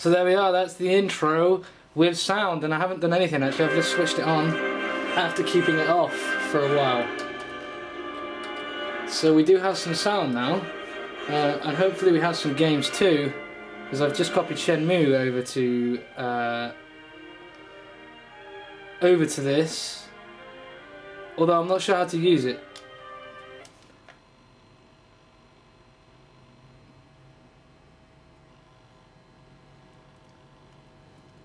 So there we are, that's the intro with sound, and I haven't done anything actually, I've just switched it on after keeping it off for a while. So we do have some sound now, and hopefully we have some games too, because I've just copied Shenmue over to this, although I'm not sure how to use it.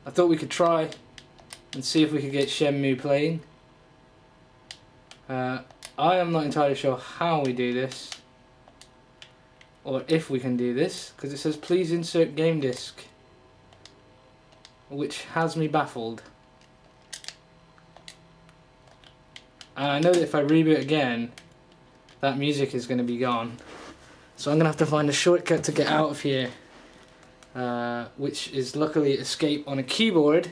I thought we could try and see if we could get Shenmue playing. I am not entirely sure how we do this, or if we can do this, because it says please insert game disc, which has me baffled. And I know that if I reboot again, that music is going to be gone. So I'm going to have to find a shortcut to get out of here. Which is luckily escape on a keyboard,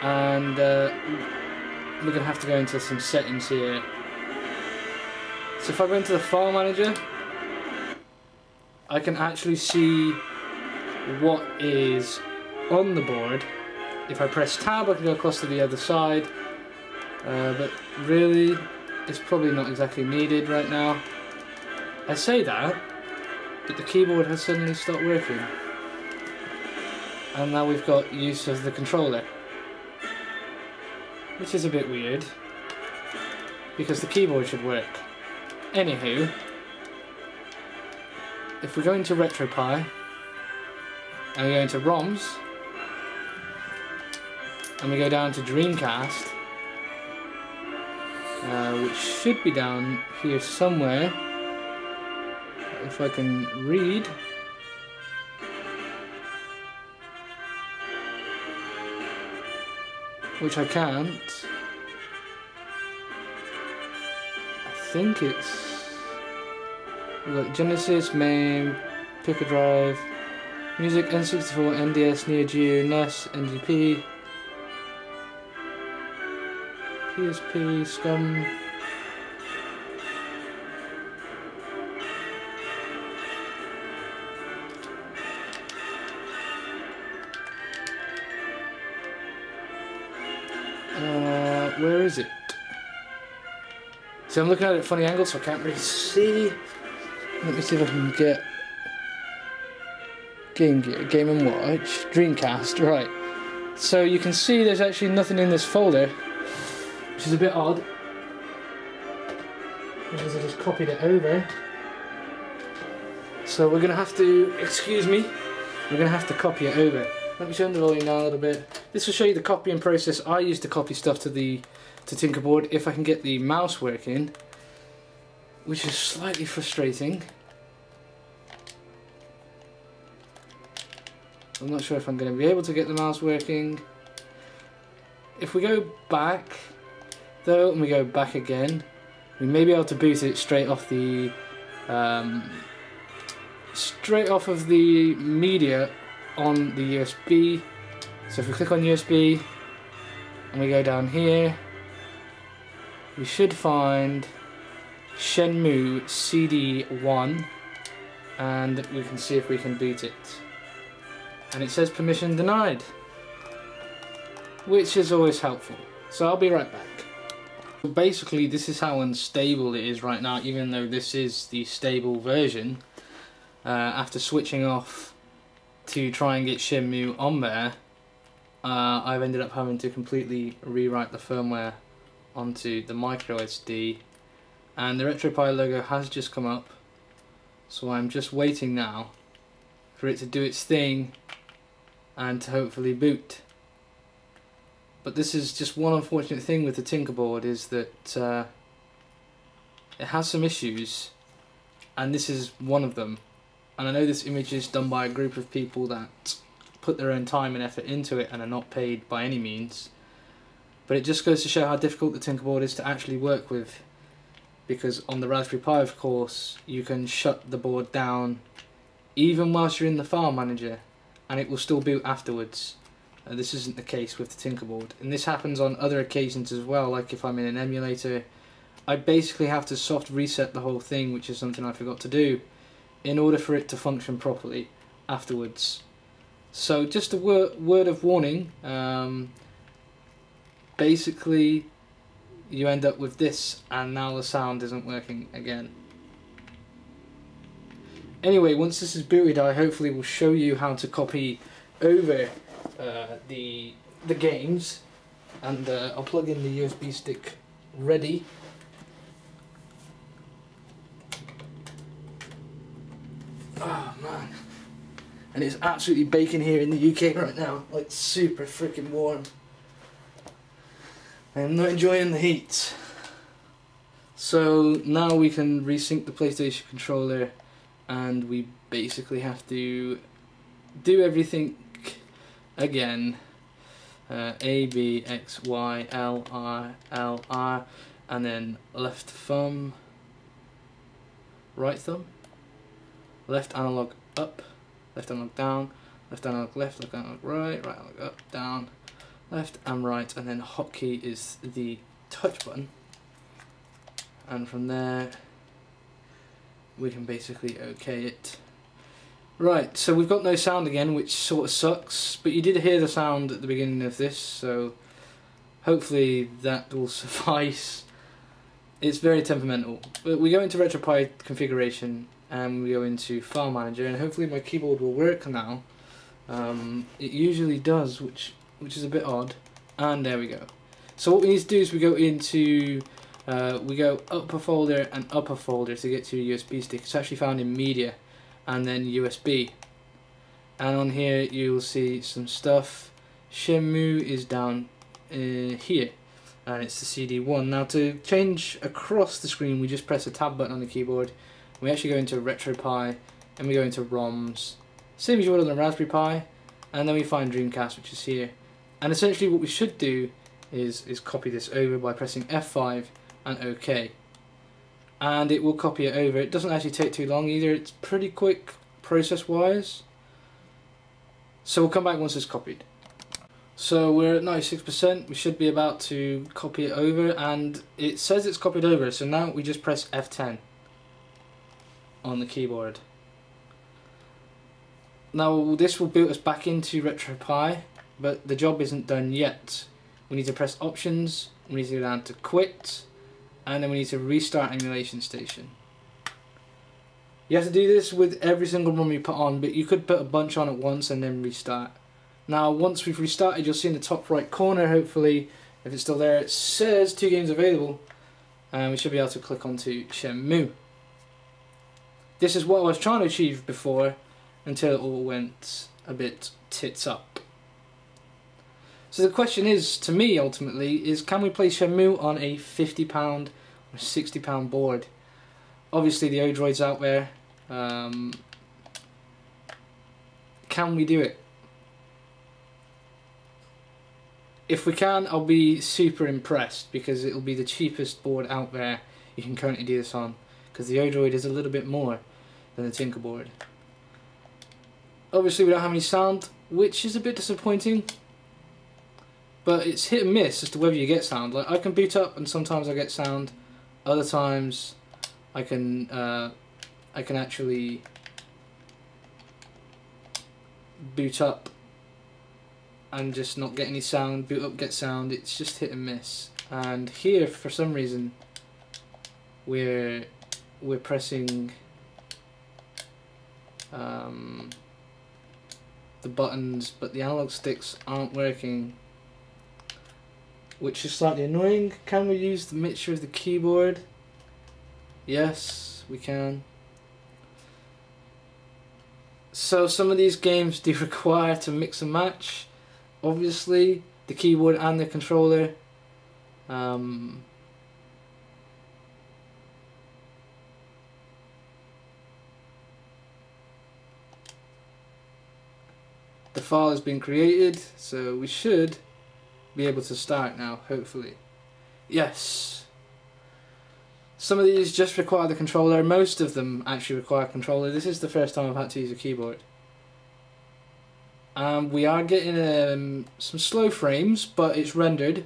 and we're going to have to go into some settings here. So if I go into the file manager, I can actually see what is on the board. If I press tab I can go across to the other side, but really it's probably not exactly needed right now. I say that, but the keyboard has suddenly stopped working, and now we've got use of the controller, which is a bit weird because the keyboard should work. Anywho, if we go into Retropie and we go into ROMs and we go down to Dreamcast, which should be down here somewhere. If I can read, which I can't. I think it's, we've got Genesis, MAME, Pick a Drive, Music, N64, NDS, Neo Geo, NES, NGP, PSP, SCUM. Where is it? So I'm looking at it at a funny angle, so I can't really see. Let me see if I can get Game Gear, Game & Watch, Dreamcast, right. So you can see there's actually nothing in this folder, which is a bit odd, because I just copied it over. So we're going to have to, excuse me, we're going to have to copy it over. Let me turn the volume down a little bit. This will show you the copying process I use to copy stuff to Tinkerboard if I can get the mouse working, which is slightly frustrating. I'm not sure if I'm going to be able to get the mouse working. If we go back though, and we go back again, we may be able to boot it straight off the media on the USB. So if we click on USB and we go down here, we should find Shenmue CD1, and we can see if we can boot it. And it says permission denied, which is always helpful. So I'll be right back. Basically this is how unstable it is right now, even though this is the stable version. After switching off to try and get Shenmue on there, I've ended up having to completely rewrite the firmware onto the micro SD, and the Retropie logo has just come up, so I'm just waiting now for it to do its thing and to hopefully boot. But this is just one unfortunate thing with the Tinkerboard, is that it has some issues, and this is one of them. And I know this image is done by a group of people that put their own time and effort into it and are not paid by any means, but it just goes to show how difficult the Tinkerboard is to actually work with, because on the Raspberry Pi, of course, you can shut the board down even whilst you're in the file manager and it will still boot afterwards. This isn't the case with the Tinkerboard, and this happens on other occasions as well. Like if I'm in an emulator, I basically have to soft reset the whole thing, which is something I forgot to do, in order for it to function properly. afterwards. So just a word of warning, basically you end up with this, and now the sound isn't working again. Anyway, once this is booted, I hopefully will show you how to copy over the games, and I'll plug in the USB stick ready. Oh man, and it's absolutely baking here in the UK right now, like super freaking warm. I'm not enjoying the heat. So now we can resync the PlayStation controller, and we basically have to do everything again. A, B, X, Y, L, R, and then left thumb, right thumb, left analog up, left analog down, left analog left, left analog right, right analog up, down, left and right, and then hotkey is the touch button, and from there we can basically OK it. Right, so we've got no sound again, which sort of sucks, but you did hear the sound at the beginning of this, so hopefully that will suffice. It's very temperamental. But we go into Retropie configuration, and we go into File Manager, and hopefully my keyboard will work now. It usually does, which is a bit odd, and there we go. So what we need to do is we go into we go upper folder and upper folder to get to a USB stick. It's actually found in Media and then USB, and on here you'll see some stuff. Shenmue is down here, and it's the CD1. Now to change across the screen, we just press the tab button on the keyboard. We actually go into Retropie, and we go into ROMs, same as you would on the Raspberry Pi, and then we find Dreamcast, which is here. And essentially what we should do is copy this over by pressing F5 and OK. And it will copy it over. It doesn't actually take too long either, it's pretty quick process wise. So we'll come back once it's copied. So we're at 96%, we should be about to copy it over, and it says it's copied over, so now we just press F10 on the keyboard. Now this will boot us back into Retropie, but the job isn't done yet. We need to press Options, we need to go down to Quit, and then we need to restart Emulation Station. You have to do this with every single ROM you put on, but you could put a bunch on at once and then restart. Now once we've restarted, you'll see in the top right corner, hopefully, if it's still there, it says 2 games available, and we should be able to click onto Shenmue. This is what I was trying to achieve before, until it all went a bit tits up. So the question is, to me ultimately, is can we play Shenmue on a £50 or £60 board? Obviously the Odroid's out there. Can we do it? If we can, I'll be super impressed, because it'll be the cheapest board out there you can currently do this on, because the Odroid is a little bit more than the Tinker board. Obviously we don't have any sound, which is a bit disappointing, but it's hit and miss as to whether you get sound. Like, I can boot up and sometimes I get sound, other times I can actually boot up and just not get any sound, boot up, get sound. It's just hit and miss. And here for some reason we're pressing the buttons, but the analog sticks aren't working, which is slightly annoying. Can we use the mixture of the keyboard? Yes, we can. So some of these games do require to mix and match, obviously, the keyboard and the controller. The file has been created, so we should be able to start now, hopefully. Yes. Some of these just require the controller, most of them actually require a controller. This is the first time I've had to use a keyboard. We are getting some slow frames, but it's rendered.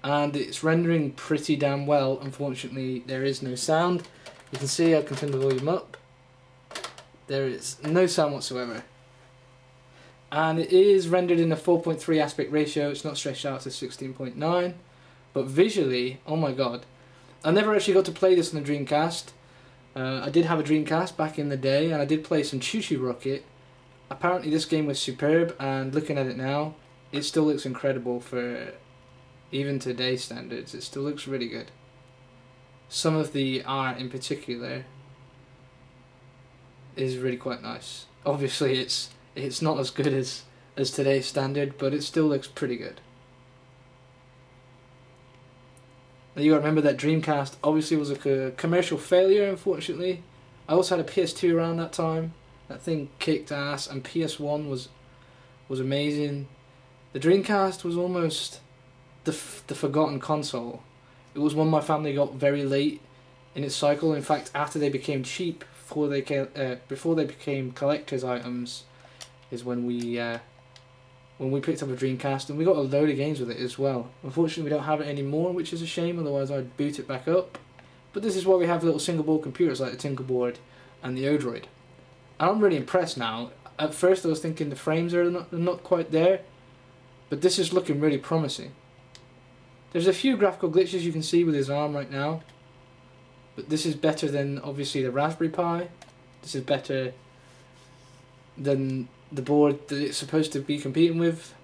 And it's rendering pretty damn well. Unfortunately, there is no sound. You can see I can turn the volume up. There is no sound whatsoever. And it is rendered in a 4.3 aspect ratio. It's not stretched out to 16.9. But visually, oh my god. I never actually got to play this on the Dreamcast. I did have a Dreamcast back in the day, and I did play some Choo Choo Rocket. Apparently this game was superb, and looking at it now, it still looks incredible for even today's standards. It still looks really good. Some of the art in particular is really quite nice. Obviously it's not as good as today's standard, but it still looks pretty good. Now you gotta remember that Dreamcast obviously was a commercial failure, unfortunately. I also had a PS2 around that time. That thing kicked ass, and PS1 was amazing. The Dreamcast was almost the forgotten console. It was one my family got very late in its cycle. In fact, after they became cheap, before they became collector's items, is when we picked up a Dreamcast, and we got a load of games with it as well. Unfortunately, we don't have it anymore, which is a shame. Otherwise, I'd boot it back up. But this is why we have little single board computers like the Tinkerboard and the Odroid. And I'm really impressed now. At first, I was thinking the frames are not quite there, but this is looking really promising. There's a few graphical glitches you can see with his arm right now, but this is better than obviously the Raspberry Pi. This is better than the board that it's supposed to be competing with.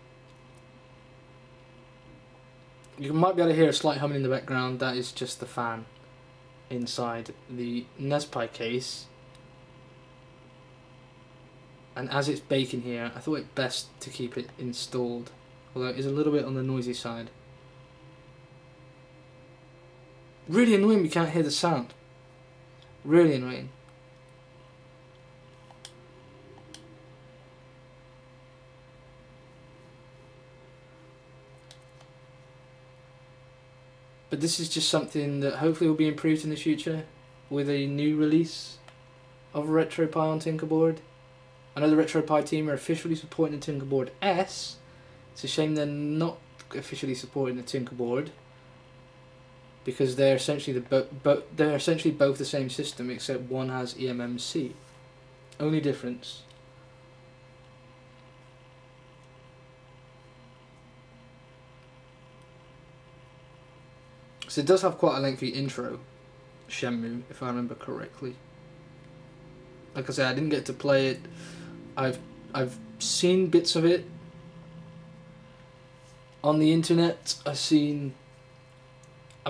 You might be able to hear a slight humming in the background. That is just the fan inside the NESPI case. And as it's baking here, I thought it best to keep it installed, although it is a little bit on the noisy side. Really annoying we can't hear the sound. Really annoying. But this is just something that hopefully will be improved in the future with a new release of Retropie on Tinkerboard. I know the Retropie team are officially supporting the Tinkerboard S. It's a shame they're not officially supporting the Tinkerboard, because they're essentially both the same system, except one has eMMC. Only difference. So it does have quite a lengthy intro, Shenmue, if I remember correctly. Like I said, I didn't get to play it. I've seen bits of it on the internet. I've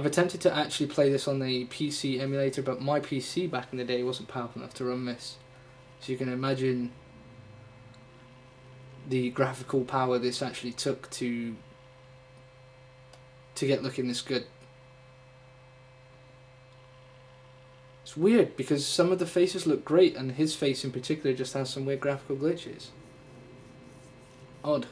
attempted to actually play this on the PC emulator, but my PC back in the day wasn't powerful enough to run this. So you can imagine the graphical power this actually took to get looking this good. It's weird because some of the faces look great, and his face in particular just has some weird graphical glitches. Odd.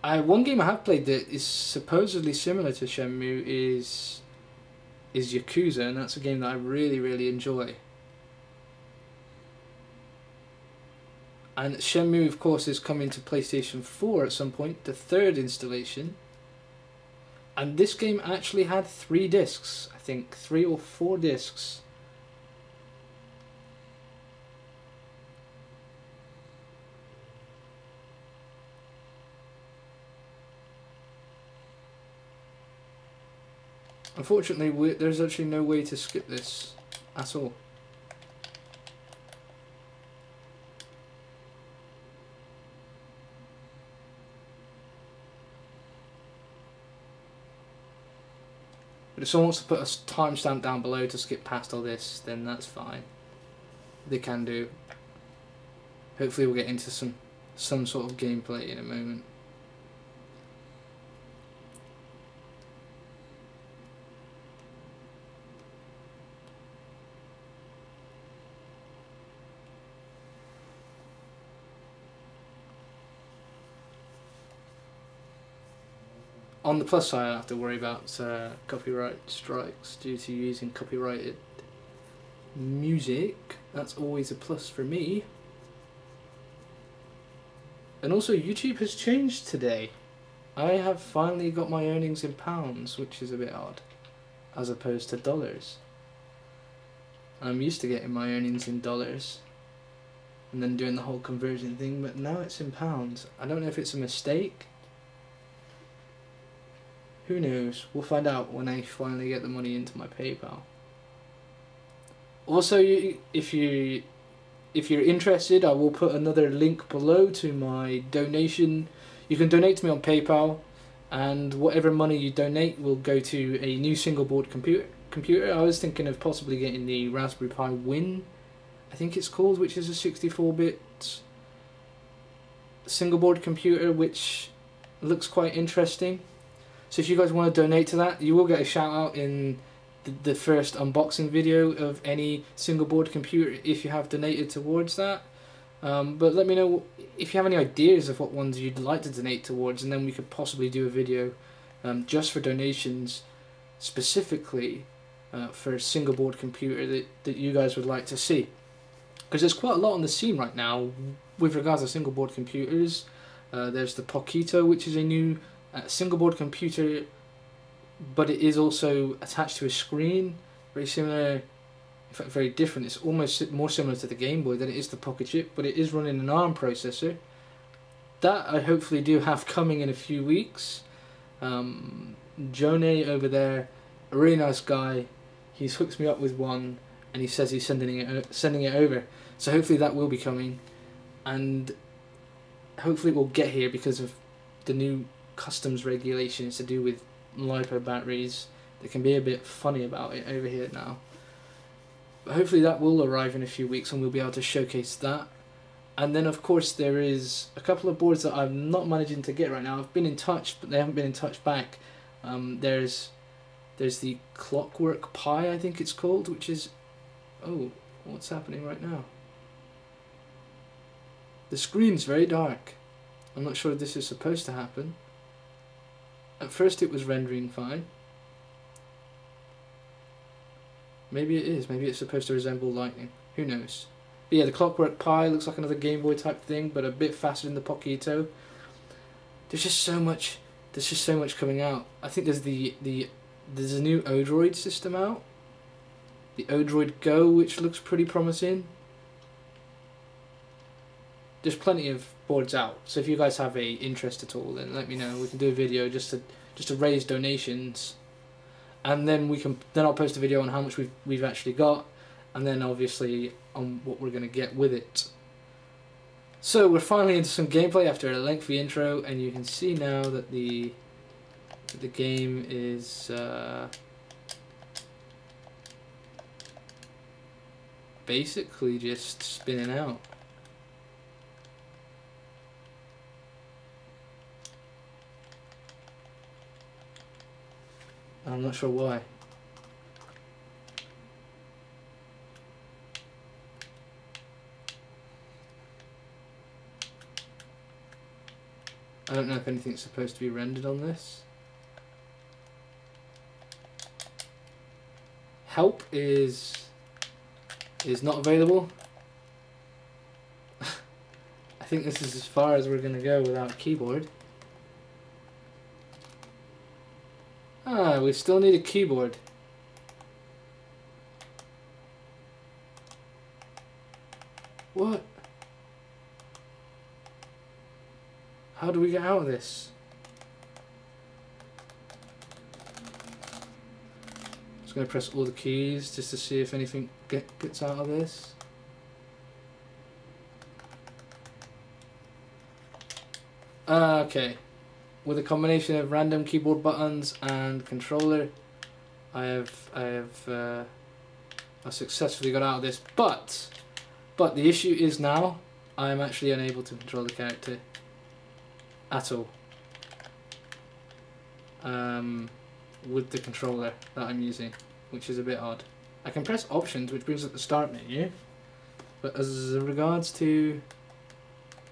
One game I have played that is supposedly similar to Shenmue is Yakuza, and that's a game that I really enjoy. And Shenmue, of course, is coming to PlayStation 4 at some point, the third installation. And this game actually had 3 discs, I think, 3 or 4 discs. Unfortunately, there's actually no way to skip this at all. But if someone wants to put a timestamp down below to skip past all this, then that's fine. They can do. Hopefully we'll get into some sort of gameplay in a moment. On the plus side, I don't have to worry about copyright strikes due to using copyrighted music. That's always a plus for me. And also, YouTube has changed today. I have finally got my earnings in pounds, which is a bit odd, as opposed to dollars. I'm used to getting my earnings in dollars and then doing the whole conversion thing, but now it's in pounds. I don't know if it's a mistake. Who knows? We'll find out when I finally get the money into my PayPal. Also, if you're interested, I will put another link below to my donation. You can donate to me on PayPal, and whatever money you donate will go to a new single board computer. I was thinking of possibly getting the Raspberry Pi Win, I think it's called, which is a 64-bit single board computer, which looks quite interesting. So if you guys want to donate to that, you will get a shout out in the first unboxing video of any single board computer if you have donated towards that. But let me know if you have any ideas of what ones you'd like to donate towards, and then we could possibly do a video just for donations specifically for a single board computer that you guys would like to see. Because there's quite a lot on the scene right now with regards to single board computers. There's the Poquito, which is a new single board computer, but it is also attached to a screen, very similar, in fact very different. It's almost more similar to the Game Boy than it is the Pocket Chip, but it is running an ARM processor. That I hopefully do have coming in a few weeks. Jone over there, a really nice guy, he's hooked me up with one, and he says he's sending it over. So hopefully that will be coming, and hopefully it will get here because of the new customs regulations to do with LiPo batteries. They can be a bit funny about it over here now. But hopefully that will arrive in a few weeks and we'll be able to showcase that. And then of course there is a couple of boards that I'm not managing to get right now. I've been in touch, but they haven't been in touch back. There's the Clockwork Pi, I think it's called, which is... oh, what's happening right now? The screen's very dark. I'm not sure if this is supposed to happen. At first it was rendering fine. Maybe it is. Maybe it's supposed to resemble lightning. Who knows? But yeah, the Clockwork Pi looks like another Game Boy type thing, but a bit faster than the Poquito. There's just so much. There's just so much coming out. I think there's there's a new Odroid system out. The Odroid Go, which looks pretty promising. There's plenty of boards out, so if you guys have a interest at all, then let me know. We can do a video just to raise donations, and then I'll post a video on how much we've actually got, and then obviously on what we're gonna get with it. So we're finally into some gameplay after a lengthy intro, and you can see now that the game is basically just spinning out. I'm not sure why. I don't know if anything's supposed to be rendered on this. Help is not available. I think this is as far as we're going to go without a keyboard. Ah, we still need a keyboard. What? How do we get out of this? Just going to press all the keys just to see if anything gets out of this. Okay. With a combination of random keyboard buttons and controller, I've successfully got out of this. But the issue is now I am actually unable to control the character at all with the controller that I'm using, which is a bit odd. I can press options, which brings up the start menu, but as regards to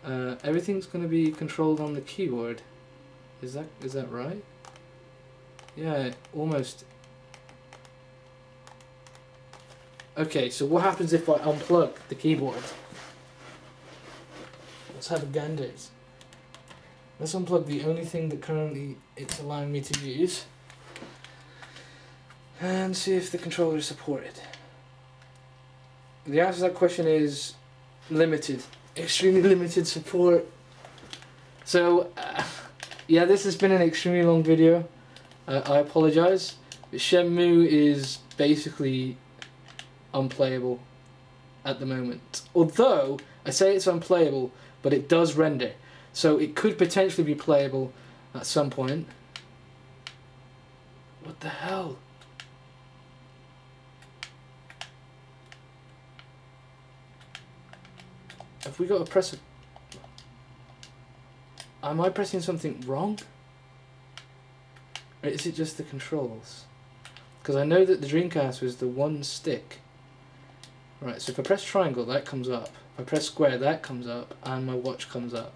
everything's going to be controlled on the keyboard. Is that right? Yeah, almost. Okay, so what happens if I unplug the keyboard? Let's have a gander. Let's unplug the only thing that currently it's allowing me to use and see if the controller is supported. The answer to that question is limited. Extremely limited support. So, yeah, this has been an extremely long video. I apologise. Shenmue is basically unplayable at the moment. Although, I say it's unplayable, but it does render. So it could potentially be playable at some point. What the hell? Have we got to press a... Am I pressing something wrong? Or is it just the controls? Because I know that the Dreamcast was the one stick. Right, so if I press triangle, that comes up. If I press square, that comes up, and my watch comes up.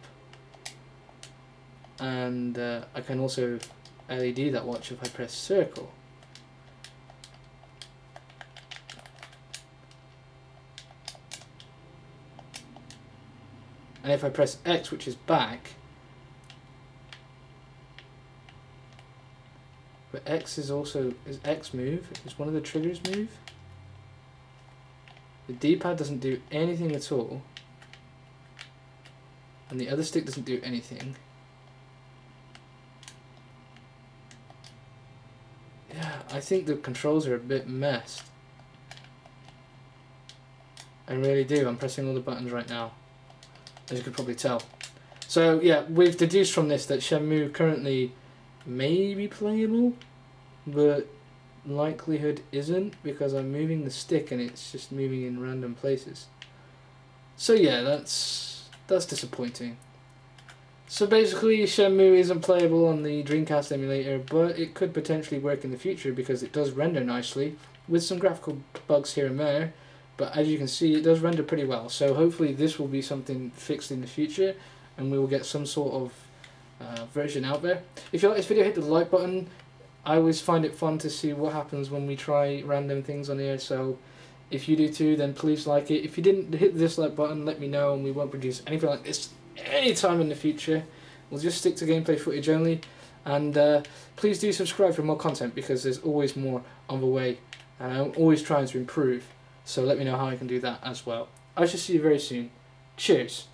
And I can also LED that watch if I press circle. And if I press X, which is back, but X is also, is X move? Is one of the triggers move? The D-pad doesn't do anything at all, and the other stick doesn't do anything. Yeah, I think the controls are a bit messed. I really do. I'm pressing all the buttons right now, as you could probably tell. So yeah, we've deduced from this that Shenmue currently may be playable, but likelihood isn't, because I'm moving the stick and it's just moving in random places. So yeah, that's disappointing. So basically Shenmue isn't playable on the Dreamcast emulator, but it could potentially work in the future because it does render nicely, with some graphical bugs here and there, but as you can see it does render pretty well. So hopefully this will be something fixed in the future and we will get some sort of version out there. If you like this video, hit the like button. I always find it fun to see what happens when we try random things on here, so if you do too, then please like it. If you didn't, hit the dislike button, let me know, and we won't produce anything like this anytime in the future. We'll just stick to gameplay footage only, and please do subscribe for more content, because there's always more on the way, and I'm always trying to improve, so let me know how I can do that as well. I shall see you very soon. Cheers.